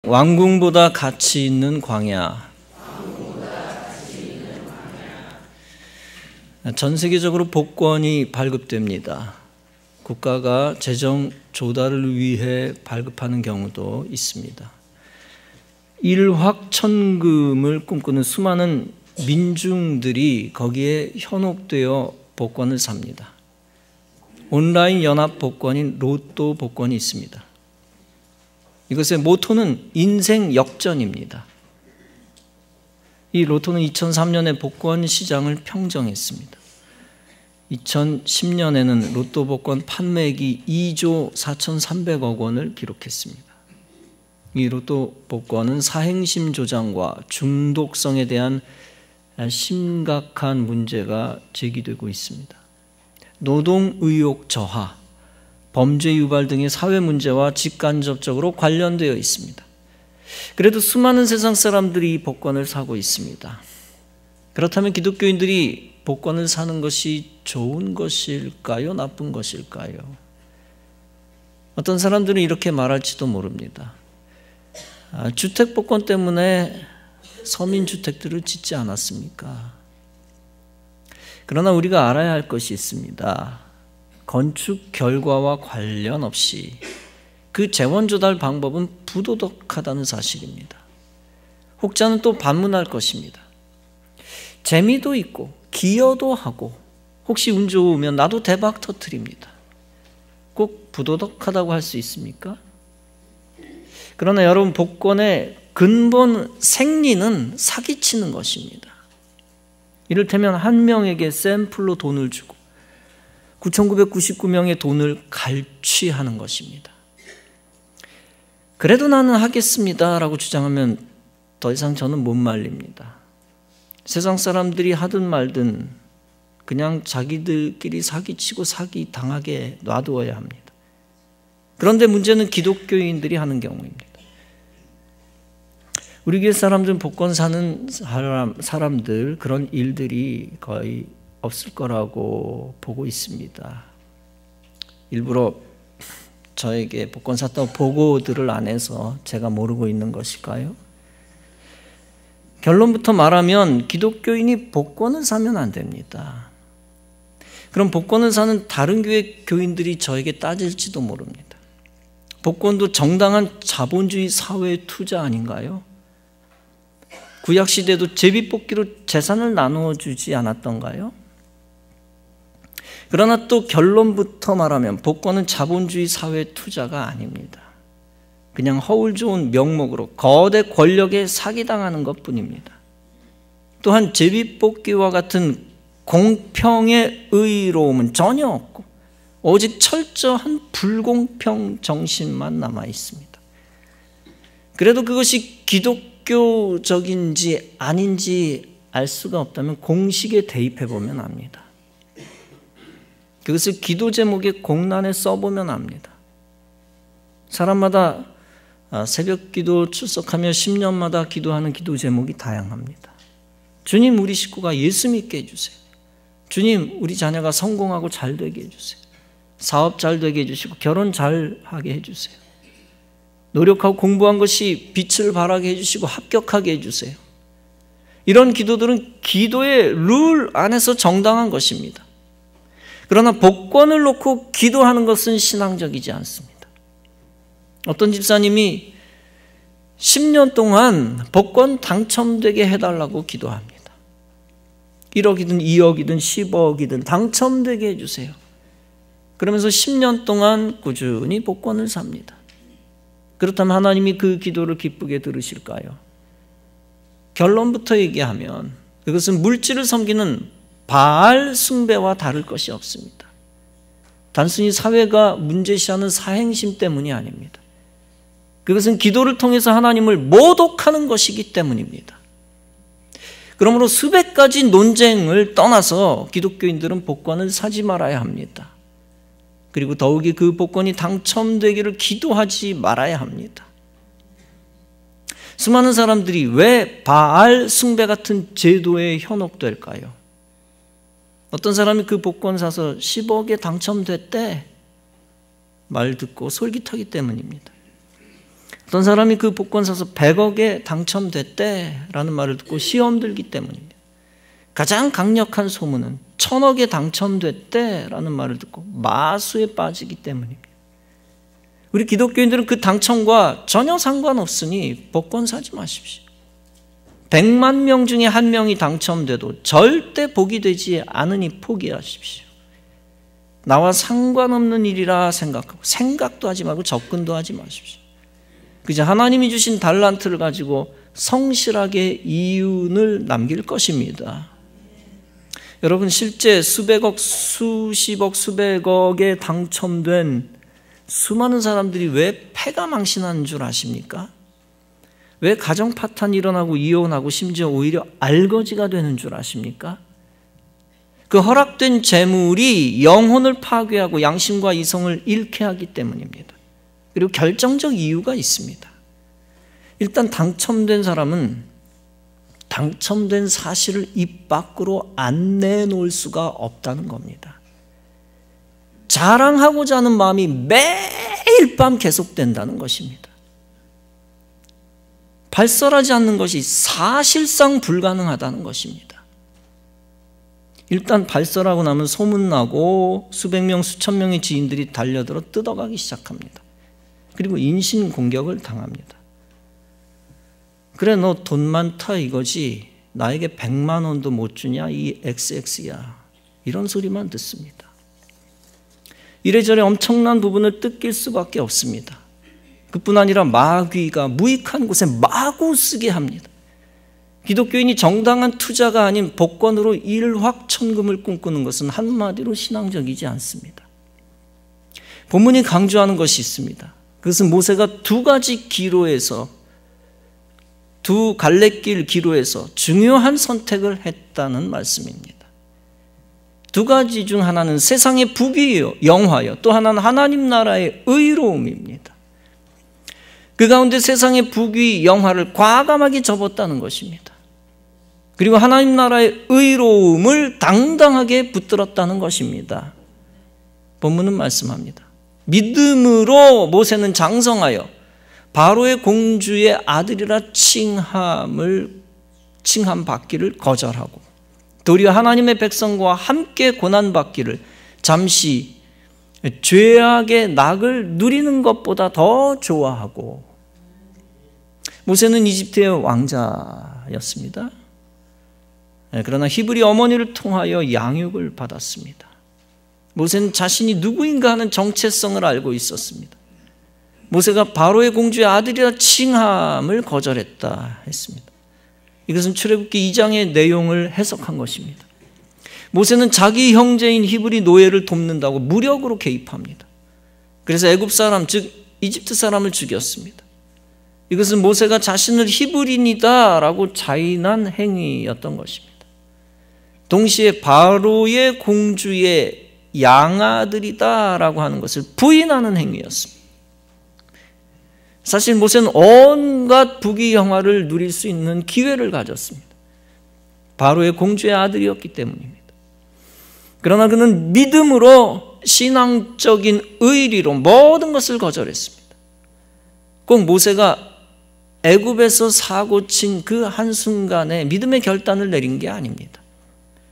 왕궁보다 가치 있는 광야. 전 세계적으로 복권이 발급됩니다. 국가가 재정 조달을 위해 발급하는 경우도 있습니다. 일확천금을 꿈꾸는 수많은 민중들이 거기에 현혹되어 복권을 삽니다. 온라인 연합 복권인 로또 복권이 있습니다. 이것의 모토는 인생 역전입니다. 이 로또는 2003년에 복권 시장을 평정했습니다. 2010년에는 로또 복권 판매액이 2조 4,300억 원을 기록했습니다. 이 로또 복권은 사행심 조장과 중독성에 대한 심각한 문제가 제기되고 있습니다. 노동 의욕 저하, 범죄 유발 등의 사회 문제와 직간접적으로 관련되어 있습니다. 그래도 수많은 세상 사람들이 복권을 사고 있습니다. 그렇다면 기독교인들이 복권을 사는 것이 좋은 것일까요? 나쁜 것일까요? 어떤 사람들은 이렇게 말할지도 모릅니다. 주택 복권 때문에 서민주택들을 짓지 않았습니까? 그러나 우리가 알아야 할 것이 있습니다. 건축 결과와 관련 없이 그 재원 조달 방법은 부도덕하다는 사실입니다. 혹자는 또 반문할 것입니다. 재미도 있고 기여도 하고 혹시 운 좋으면 나도 대박 터뜨립니다. 꼭 부도덕하다고 할 수 있습니까? 그러나 여러분, 복권의 근본 생리는 사기치는 것입니다. 이를테면 한 명에게 샘플로 돈을 주고 9,999명의 돈을 갈취하는 것입니다. 그래도 나는 하겠습니다 라고 주장하면 더 이상 저는 못 말립니다. 세상 사람들이 하든 말든 그냥 자기들끼리 사기치고 사기 당하게 놔두어야 합니다. 그런데 문제는 기독교인들이 하는 경우입니다. 우리 교회 사람들은 복권 사는 사람들, 그런 일들이 거의 없을 거라고 보고 있습니다. 일부러 저에게 복권 샀다고 보고들을 안 해서 제가 모르고 있는 것일까요? 결론부터 말하면 기독교인이 복권을 사면 안 됩니다. 그럼 복권을 사는 다른 교회 교인들이 저에게 따질지도 모릅니다. 복권도 정당한 자본주의 사회의 투자 아닌가요? 구약시대도 제비뽑기로 재산을 나누어 주지 않았던가요? 그러나 또 결론부터 말하면 복권은 자본주의 사회의 투자가 아닙니다. 그냥 허울 좋은 명목으로 거대 권력에 사기당하는 것뿐입니다. 또한 제비뽑기와 같은 공평의 의로움은 전혀 없고 오직 철저한 불공평 정신만 남아 있습니다. 그래도 그것이 기독교적인지 아닌지 알 수가 없다면 공식에 대입해 보면 압니다. 그것을 기도 제목의 공란에 써보면 압니다. 사람마다 새벽 기도 출석하며 10년마다 기도하는 기도 제목이 다양합니다. 주님, 우리 식구가 예수 믿게 해주세요. 주님, 우리 자녀가 성공하고 잘 되게 해주세요. 사업 잘 되게 해주시고 결혼 잘 하게 해주세요. 노력하고 공부한 것이 빛을 발하게 해주시고 합격하게 해주세요. 이런 기도들은 기도의 룰 안에서 정당한 것입니다. 그러나 복권을 놓고 기도하는 것은 신앙적이지 않습니다. 어떤 집사님이 10년 동안 복권 당첨되게 해달라고 기도합니다. 1억이든 2억이든 10억이든 당첨되게 해주세요. 그러면서 10년 동안 꾸준히 복권을 삽니다. 그렇다면 하나님이 그 기도를 기쁘게 들으실까요? 결론부터 얘기하면 그것은 물질을 섬기는 바알 숭배와 다를 것이 없습니다. 단순히 사회가 문제시하는 사행심 때문이 아닙니다. 그것은 기도를 통해서 하나님을 모독하는 것이기 때문입니다. 그러므로 수백 가지 논쟁을 떠나서 기독교인들은 복권을 사지 말아야 합니다. 그리고 더욱이 그 복권이 당첨되기를 기도하지 말아야 합니다. 수많은 사람들이 왜 바알 숭배 같은 제도에 현혹될까요? 어떤 사람이 그 복권 사서 10억에 당첨됐대 말 듣고 솔깃하기 때문입니다. 어떤 사람이 그 복권 사서 100억에 당첨됐대라는 말을 듣고 시험 들기 때문입니다. 가장 강력한 소문은 1000억에 당첨됐대라는 말을 듣고 마수에 빠지기 때문입니다. 우리 기독교인들은 그 당첨과 전혀 상관없으니 복권 사지 마십시오. 100만 명 중에 한 명이 당첨돼도 절대 복이 되지 않으니 포기하십시오. 나와 상관없는 일이라 생각하고 생각도 하지 말고 접근도 하지 마십시오. 그저 하나님이 주신 달란트를 가지고 성실하게 이윤을 남길 것입니다. 여러분, 실제 수백억, 수십억, 수백억에 당첨된 수많은 사람들이 왜 패가 망신하는 줄 아십니까? 왜 가정 파탄이 일어나고 이혼하고 심지어 오히려 알거지가 되는 줄 아십니까? 그 허락된 재물이 영혼을 파괴하고 양심과 이성을 잃게 하기 때문입니다. 그리고 결정적 이유가 있습니다. 일단 당첨된 사람은 당첨된 사실을 입 밖으로 안 내놓을 수가 없다는 겁니다. 자랑하고자 하는 마음이 매일 밤 계속된다는 것입니다. 발설하지 않는 것이 사실상 불가능하다는 것입니다. 일단 발설하고 나면 소문나고 수백 명, 수천 명의 지인들이 달려들어 뜯어가기 시작합니다. 그리고 인신공격을 당합니다. 그래, 너 돈 많다 이거지, 나에게 100만 원도 못 주냐 이 XX야, 이런 소리만 듣습니다. 이래저래 엄청난 부분을 뜯길 수밖에 없습니다. 그뿐 아니라 마귀가 무익한 곳에 마구 쓰게 합니다. 기독교인이 정당한 투자가 아닌 복권으로 일확천금을 꿈꾸는 것은 한마디로 신앙적이지 않습니다. 본문이 강조하는 것이 있습니다. 그것은 모세가 두 갈래길 기로에서 중요한 선택을 했다는 말씀입니다. 두 가지 중 하나는 세상의 부귀요, 영화요, 또 하나는 하나님 나라의 의로움입니다. 그 가운데 세상의 부귀, 영화를 과감하게 접었다는 것입니다. 그리고 하나님 나라의 의로움을 당당하게 붙들었다는 것입니다. 본문은 말씀합니다. 믿음으로 모세는 장성하여 바로의 공주의 아들이라 칭함 받기를 거절하고 도리어 하나님의 백성과 함께 고난받기를 잠시 죄악의 낙을 누리는 것보다 더 좋아하고, 모세는 이집트의 왕자였습니다. 그러나 히브리 어머니를 통하여 양육을 받았습니다. 모세는 자신이 누구인가 하는 정체성을 알고 있었습니다. 모세가 바로의 공주의 아들이라 칭함을 거절했다 했습니다. 이것은 출애굽기 2장의 내용을 해석한 것입니다. 모세는 자기 형제인 히브리 노예를 돕는다고 무력으로 개입합니다. 그래서 애굽 사람, 즉 이집트 사람을 죽였습니다. 이것은 모세가 자신을 히브리인이다라고 자인한 행위였던 것입니다. 동시에 바로의 공주의 양아들이다라고 하는 것을 부인하는 행위였습니다. 사실 모세는 온갖 부귀 영화를 누릴 수 있는 기회를 가졌습니다. 바로의 공주의 아들이었기 때문입니다. 그러나 그는 믿음으로 신앙적인 의리로 모든 것을 거절했습니다. 꼭 모세가 애굽에서 사고친 그 한순간에 믿음의 결단을 내린 게 아닙니다.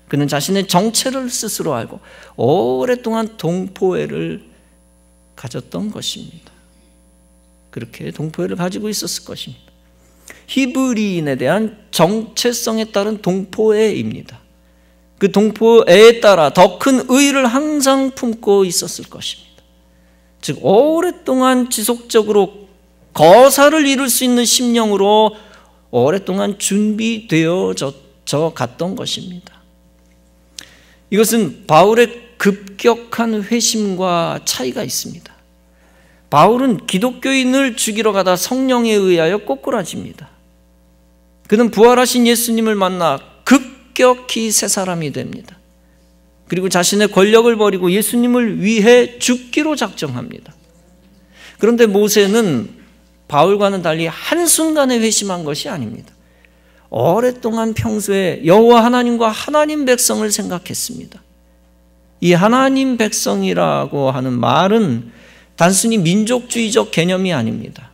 그는 자신의 정체를 스스로 알고 오랫동안 동포애를 가졌던 것입니다. 그렇게 동포애를 가지고 있었을 것입니다. 히브리인에 대한 정체성에 따른 동포애입니다. 그 동포애에 따라 더 큰 의의를 항상 품고 있었을 것입니다. 즉 오랫동안 지속적으로 거사를 이룰 수 있는 심령으로 오랫동안 준비되어져 갔던 것입니다. 이것은 바울의 급격한 회심과 차이가 있습니다. 바울은 기독교인을 죽이러 가다 성령에 의하여 꼬꾸라집니다. 그는 부활하신 예수님을 만나 급격히 새 사람이 됩니다. 그리고 자신의 권력을 버리고 예수님을 위해 죽기로 작정합니다. 그런데 모세는 바울과는 달리 한순간에 회심한 것이 아닙니다. 오랫동안 평소에 여호와 하나님과 하나님 백성을 생각했습니다. 이 하나님 백성이라고 하는 말은 단순히 민족주의적 개념이 아닙니다.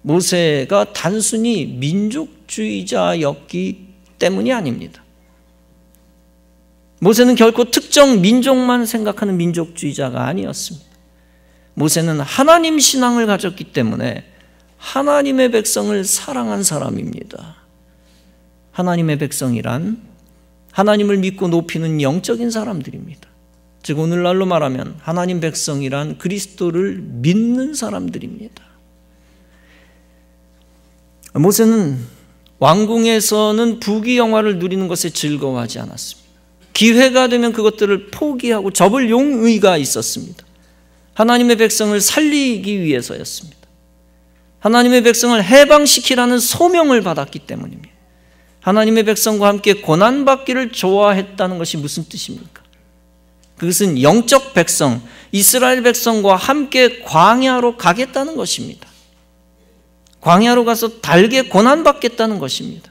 모세가 단순히 민족주의자였기 때문이 아닙니다. 모세는 결코 특정 민족만 생각하는 민족주의자가 아니었습니다. 모세는 하나님 신앙을 가졌기 때문에 하나님의 백성을 사랑한 사람입니다. 하나님의 백성이란 하나님을 믿고 높이는 영적인 사람들입니다. 즉 오늘날로 말하면 하나님 백성이란 그리스도를 믿는 사람들입니다. 모세는 왕궁에서는 부귀영화를 누리는 것에 즐거워하지 않았습니다. 기회가 되면 그것들을 포기하고 접을 용의가 있었습니다. 하나님의 백성을 살리기 위해서였습니다. 하나님의 백성을 해방시키라는 소명을 받았기 때문입니다. 하나님의 백성과 함께 고난받기를 좋아했다는 것이 무슨 뜻입니까? 그것은 영적 백성, 이스라엘 백성과 함께 광야로 가겠다는 것입니다. 광야로 가서 달게 고난받겠다는 것입니다.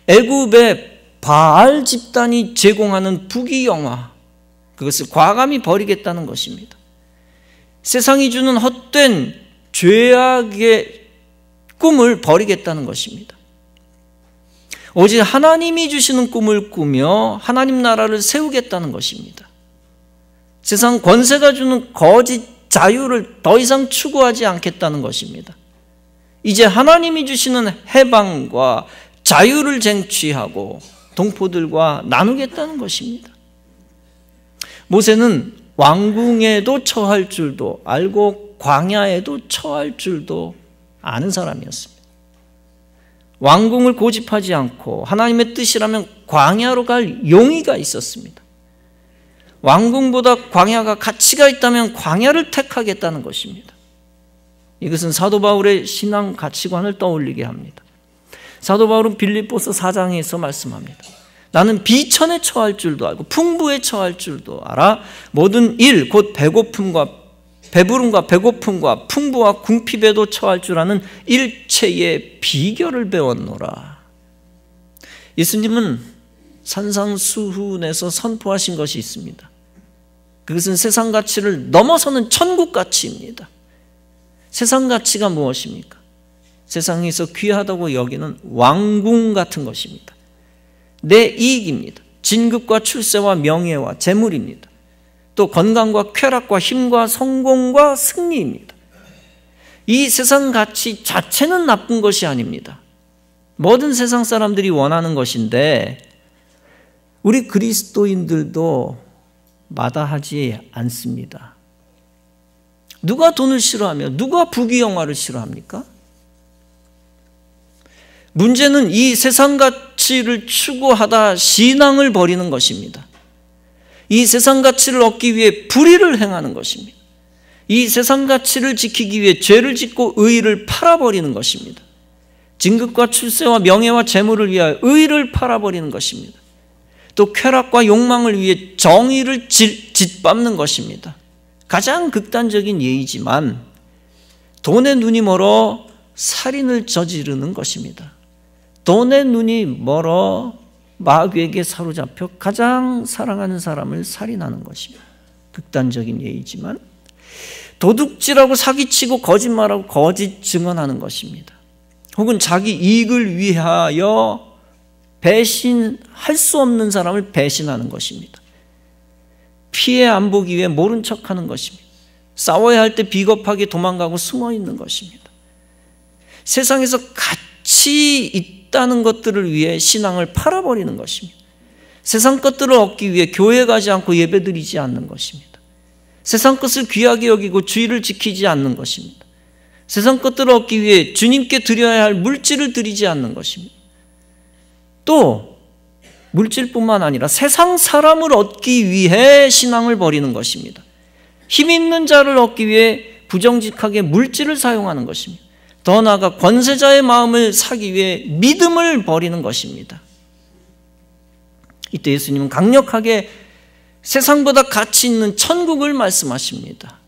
애굽의 바알 집단이 제공하는 부귀영화, 그것을 과감히 버리겠다는 것입니다. 세상이 주는 헛된 죄악의 꿈을 버리겠다는 것입니다. 오직 하나님이 주시는 꿈을 꾸며 하나님 나라를 세우겠다는 것입니다. 세상 권세가 주는 거짓 자유를 더 이상 추구하지 않겠다는 것입니다. 이제 하나님이 주시는 해방과 자유를 쟁취하고 동포들과 나누겠다는 것입니다. 모세는 왕궁에도 처할 줄도 알고 광야에도 처할 줄도 아는 사람이었습니다. 왕궁을 고집하지 않고 하나님의 뜻이라면 광야로 갈 용의가 있었습니다. 왕궁보다 광야가 가치가 있다면 광야를 택하겠다는 것입니다. 이것은 사도 바울의 신앙 가치관을 떠올리게 합니다. 사도 바울은 빌립보서 4장에서 말씀합니다. 나는 비천에 처할 줄도 알고 풍부에 처할 줄도 알아 모든 일 곧 배부름과 배고픔과 풍부와 궁핍에도 처할 줄 아는 일체의 비결을 배웠노라. 예수님은 산상수훈에서 선포하신 것이 있습니다. 그것은 세상 가치를 넘어서는 천국 가치입니다. 세상 가치가 무엇입니까? 세상에서 귀하다고 여기는 왕궁 같은 것입니다. 내 이익입니다. 진급과 출세와 명예와 재물입니다. 또 건강과 쾌락과 힘과 성공과 승리입니다. 이 세상 가치 자체는 나쁜 것이 아닙니다. 모든 세상 사람들이 원하는 것인데 우리 그리스도인들도 마다하지 않습니다. 누가 돈을 싫어하며 누가 부귀영화를 싫어합니까? 문제는 이 세상 가치를 추구하다 신앙을 버리는 것입니다. 이 세상 가치를 얻기 위해 불의를 행하는 것입니다. 이 세상 가치를 지키기 위해 죄를 짓고 의의를 팔아버리는 것입니다. 진급과 출세와 명예와 재물을 위하여 의의를 팔아버리는 것입니다. 또 쾌락과 욕망을 위해 정의를 짓밟는 것입니다. 가장 극단적인 예이지만 돈에 눈이 멀어 살인을 저지르는 것입니다. 돈에 눈이 멀어 마귀에게 사로잡혀 가장 사랑하는 사람을 살인하는 것입니다. 극단적인 예이지만 도둑질하고 사기치고 거짓말하고 거짓 증언하는 것입니다. 혹은 자기 이익을 위하여 배신할 수 없는 사람을 배신하는 것입니다. 피해 안 보기 위해 모른 척하는 것입니다. 싸워야 할 때 비겁하게 도망가고 숨어 있는 것입니다. 세상에서 가치 있다는 것들을 위해 신앙을 팔아버리는 것입니다. 세상 것들을 얻기 위해 교회 가지 않고 예배드리지 않는 것입니다. 세상 것을 귀하게 여기고 주의를 지키지 않는 것입니다. 세상 것들을 얻기 위해 주님께 드려야 할 물질을 드리지 않는 것입니다. 또 물질뿐만 아니라 세상 사람을 얻기 위해 신앙을 버리는 것입니다. 힘 있는 자를 얻기 위해 부정직하게 물질을 사용하는 것입니다. 더 나아가 권세자의 마음을 사기 위해 믿음을 버리는 것입니다. 이때 예수님은 강력하게 세상보다 가치 있는 천국을 말씀하십니다.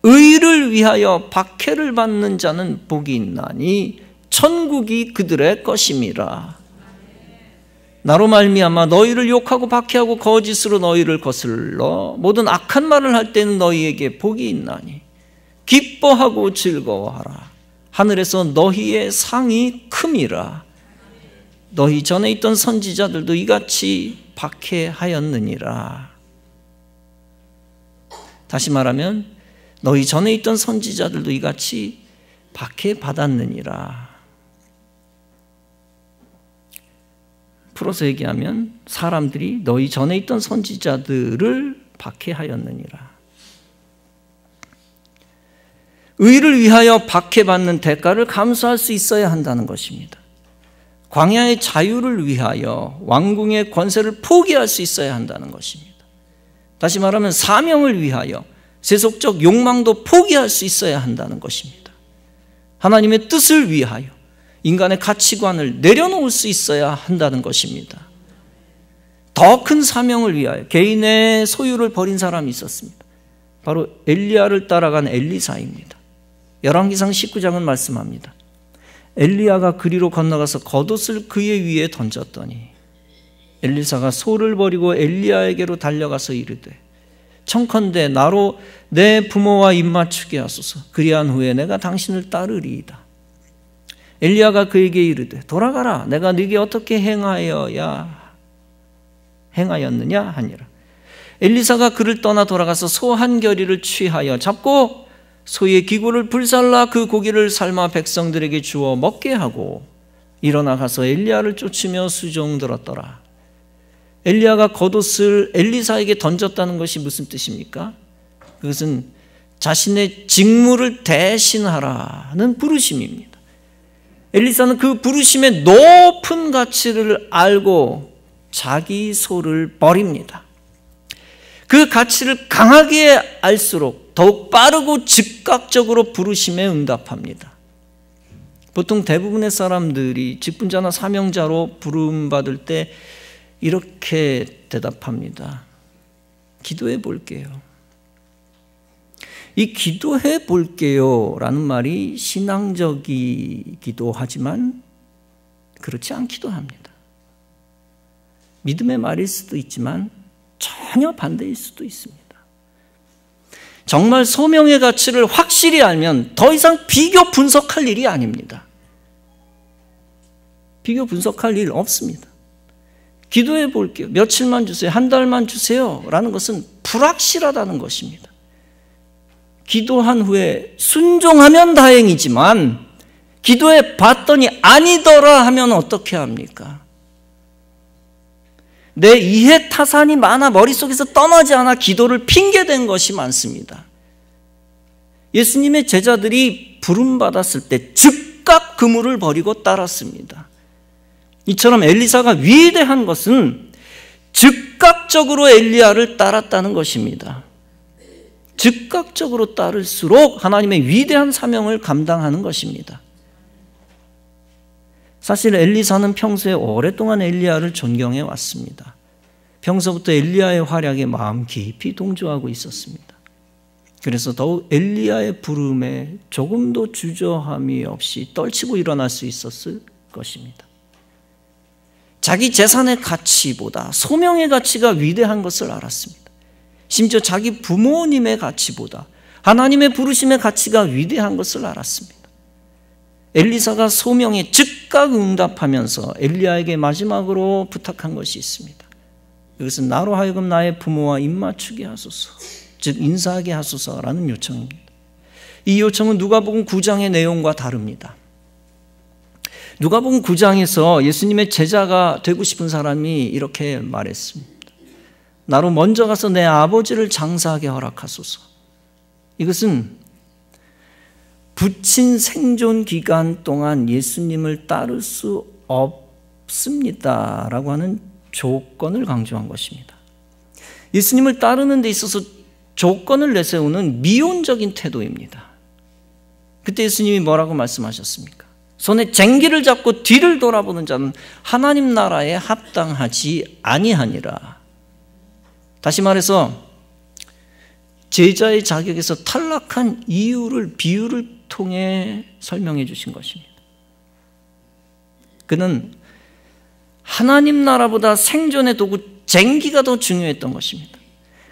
의를 위하여 박해를 받는 자는 복이 있나니 천국이 그들의 것임이라. 나로 말미암아 너희를 욕하고 박해하고 거짓으로 너희를 거슬러 모든 악한 말을 할 때는 너희에게 복이 있나니 기뻐하고 즐거워하라. 하늘에서 너희의 상이 큼이라. 너희 전에 있던 선지자들도 이같이 박해하였느니라. 다시 말하면 너희 전에 있던 선지자들도 이같이 박해받았느니라. 풀어서 얘기하면 사람들이 너희 전에 있던 선지자들을 박해하였느니라. 의를 위하여 박해받는 대가를 감수할 수 있어야 한다는 것입니다. 광야의 자유를 위하여 왕궁의 권세를 포기할 수 있어야 한다는 것입니다. 다시 말하면 사명을 위하여 세속적 욕망도 포기할 수 있어야 한다는 것입니다. 하나님의 뜻을 위하여 인간의 가치관을 내려놓을 수 있어야 한다는 것입니다. 더 큰 사명을 위하여 개인의 소유를 버린 사람이 있었습니다. 바로 엘리야를 따라간 엘리사입니다. 열왕기상 19장은 말씀합니다. 엘리야가 그리로 건너가서 겉옷을 그의 위에 던졌더니 엘리사가 소를 버리고 엘리야에게로 달려가서 이르되 청컨대 나로 내 부모와 입맞추게 하소서. 그리한 후에 내가 당신을 따르리이다. 엘리야가 그에게 이르되 돌아가라. 내가 네게 어떻게 행하였느냐 하니라. 엘리사가 그를 떠나 돌아가서 소 한 겨리를 취하여 잡고 소의 기구를 불살라 그 고기를 삶아 백성들에게 주어 먹게 하고 일어나 가서 엘리야를 쫓으며 수종들었더라. 엘리야가 겉옷을 엘리사에게 던졌다는 것이 무슨 뜻입니까? 그것은 자신의 직무를 대신하라는 부르심입니다. 엘리사는 그 부르심의 높은 가치를 알고 자기 소를 버립니다. 그 가치를 강하게 알수록 더욱 빠르고 즉각적으로 부르심에 응답합니다. 보통 대부분의 사람들이 직분자나 사명자로 부름받을 때 이렇게 대답합니다. 기도해 볼게요. 이 기도해 볼게요 라는 말이 신앙적이기도 하지만 그렇지 않기도 합니다. 믿음의 말일 수도 있지만 전혀 반대일 수도 있습니다. 정말 소명의 가치를 확실히 알면 더 이상 비교 분석할 일이 아닙니다. 비교 분석할 일 없습니다. 기도해 볼게요. 며칠만 주세요. 한 달만 주세요. 라는 것은 불확실하다는 것입니다. 기도한 후에 순종하면 다행이지만 기도해 봤더니 아니더라 하면 어떻게 합니까? 내 이해 타산이 많아 머릿속에서 떠나지 않아 기도를 핑계댄 것이 많습니다. 예수님의 제자들이 부름받았을 때 즉각 그물을 버리고 따랐습니다. 이처럼 엘리사가 위대한 것은 즉각적으로 엘리야를 따랐다는 것입니다. 즉각적으로 따를수록 하나님의 위대한 사명을 감당하는 것입니다. 사실 엘리사는 평소에 오랫동안 엘리야를 존경해 왔습니다. 평소부터 엘리야의 활약에 마음 깊이 동조하고 있었습니다. 그래서 더욱 엘리야의 부름에 조금도 주저함이 없이 떨치고 일어날 수 있었을 것입니다. 자기 재산의 가치보다 소명의 가치가 위대한 것을 알았습니다. 심지어 자기 부모님의 가치보다 하나님의 부르심의 가치가 위대한 것을 알았습니다. 엘리사가 소명에 즉각 응답하면서 엘리야에게 마지막으로 부탁한 것이 있습니다. 이것은 나로 하여금 나의 부모와 입맞추게 하소서, 즉 인사하게 하소서라는 요청입니다. 이 요청은 누가복음 9장의 내용과 다릅니다. 누가복음 9장에서 예수님의 제자가 되고 싶은 사람이 이렇게 말했습니다. 나로 먼저 가서 내 아버지를 장사하게 허락하소서. 이것은 부친 생존 기간 동안 예수님을 따를 수 없습니다 라고 하는 조건을 강조한 것입니다. 예수님을 따르는 데 있어서 조건을 내세우는 미온적인 태도입니다. 그때 예수님이 뭐라고 말씀하셨습니까? 손에 쟁기를 잡고 뒤를 돌아보는 자는 하나님 나라에 합당하지 아니하니라. 다시 말해서 제자의 자격에서 탈락한 이유를 비유를 통해 설명해 주신 것입니다. 그는 하나님 나라보다 생존의 도구 쟁기가 더 중요했던 것입니다.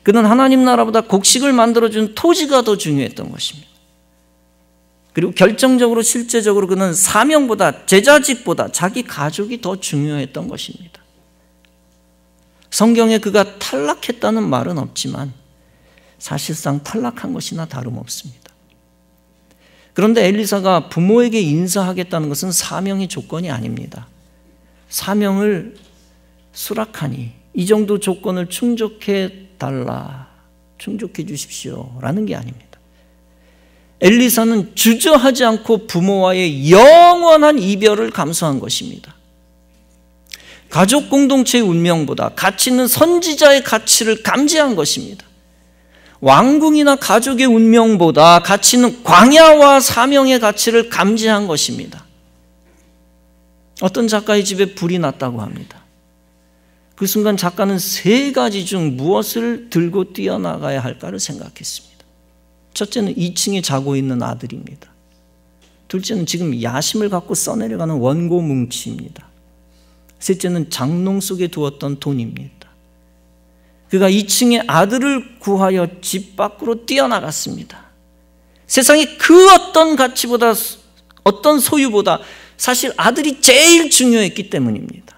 그는 하나님 나라보다 곡식을 만들어준 토지가 더 중요했던 것입니다. 그리고 결정적으로 실제적으로 그는 사명보다 제자직보다 자기 가족이 더 중요했던 것입니다. 성경에 그가 탈락했다는 말은 없지만 사실상 탈락한 것이나 다름없습니다. 그런데 엘리사가 부모에게 인사하겠다는 것은 사명의 조건이 아닙니다. 사명을 수락하니 이 정도 조건을 충족해 주십시오 라는 게 아닙니다. 엘리사는 주저하지 않고 부모와의 영원한 이별을 감수한 것입니다. 가족 공동체의 운명보다 가치 있는 선지자의 가치를 감지한 것입니다. 왕궁이나 가족의 운명보다 가치 있는 광야와 사명의 가치를 감지한 것입니다. 어떤 작가의 집에 불이 났다고 합니다. 그 순간 작가는 3가지 중 무엇을 들고 뛰어나가야 할까를 생각했습니다. 첫째는 2층에 자고 있는 아들입니다. 둘째는 지금 야심을 갖고 써내려가는 원고 뭉치입니다. 셋째는 장롱 속에 두었던 돈입니다. 그가 2층에 아들을 구하여 집 밖으로 뛰어나갔습니다. 세상에 그 어떤 가치보다, 어떤 소유보다 사실 아들이 제일 중요했기 때문입니다.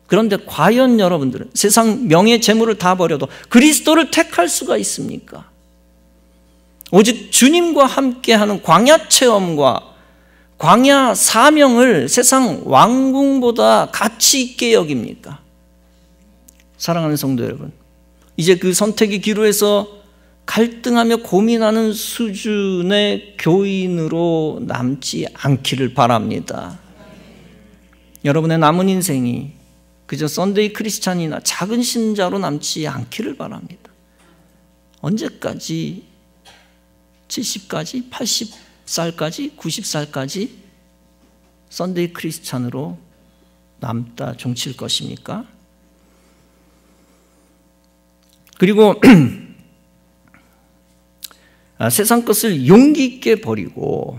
그런데 과연 여러분들은 세상 명예 재물을 다 버려도 그리스도를 택할 수가 있습니까? 오직 주님과 함께하는 광야 체험과 광야 사명을 세상 왕궁보다 가치 있게 여깁니까? 사랑하는 성도 여러분, 이제 그 선택의 기로에서 갈등하며 고민하는 수준의 교인으로 남지 않기를 바랍니다. 여러분의 남은 인생이 그저 썬데이 크리스찬이나 작은 신자로 남지 않기를 바랍니다. 언제까지 70까지, 80살까지, 90살까지 썬데이 크리스찬으로 남다 종칠 것입니까? 그리고 세상 것을 용기 있게 버리고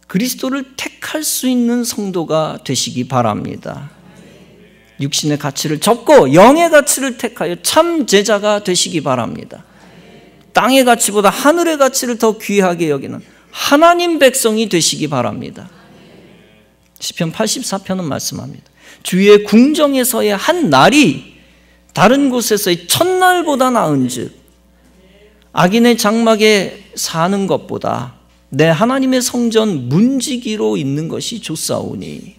그리스도를 택할 수 있는 성도가 되시기 바랍니다. 육신의 가치를 접고 영의 가치를 택하여 참 제자가 되시기 바랍니다. 땅의 가치보다 하늘의 가치를 더 귀하게 여기는 하나님 백성이 되시기 바랍니다. 시편 84편은 말씀합니다. 주의 궁정에서의 한 날이 다른 곳에서의 첫날보다 나은즉 악인의 장막에 사는 것보다 내 하나님의 성전 문지기로 있는 것이 좋사오니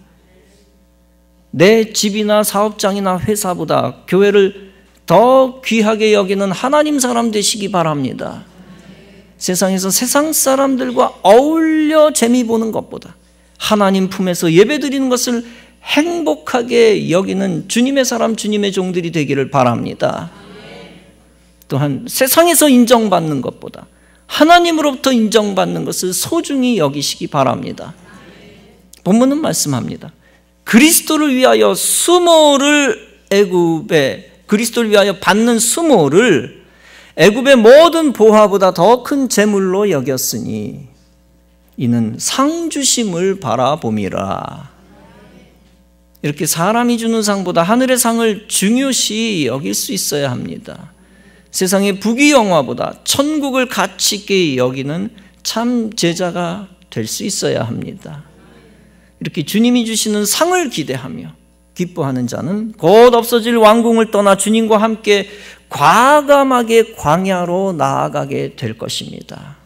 내 집이나 사업장이나 회사보다 교회를 더 귀하게 여기는 하나님 사람 되시기 바랍니다. 세상에서 세상 사람들과 어울려 재미 보는 것보다 하나님 품에서 예배드리는 것을 행복하게 여기는 주님의 사람, 주님의 종들이 되기를 바랍니다. 또한 세상에서 인정받는 것보다 하나님으로부터 인정받는 것을 소중히 여기시기 바랍니다. 본문은 말씀합니다. 그리스도를 위하여 그리스도를 위하여 받는 수모를 애굽의 모든 보화보다 더 큰 재물로 여겼으니 이는 상 주심을 바라봄이라. 이렇게 사람이 주는 상보다 하늘의 상을 중요시 여길 수 있어야 합니다. 세상의 부귀영화보다 천국을 가치 있게 여기는 참 제자가 될 수 있어야 합니다. 이렇게 주님이 주시는 상을 기대하며 기뻐하는 자는 곧 없어질 왕궁을 떠나 주님과 함께 과감하게 광야로 나아가게 될 것입니다.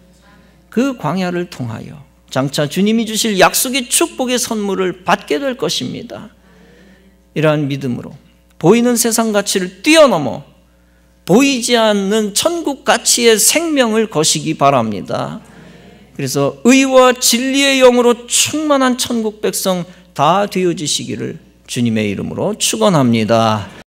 그 광야를 통하여 장차 주님이 주실 약속의 축복의 선물을 받게 될 것입니다. 이러한 믿음으로 보이는 세상 가치를 뛰어넘어 보이지 않는 천국 가치의 생명을 거시기 바랍니다. 그래서 의와 진리의 영으로 충만한 천국 백성 다 되어지시기를 주님의 이름으로 축원합니다.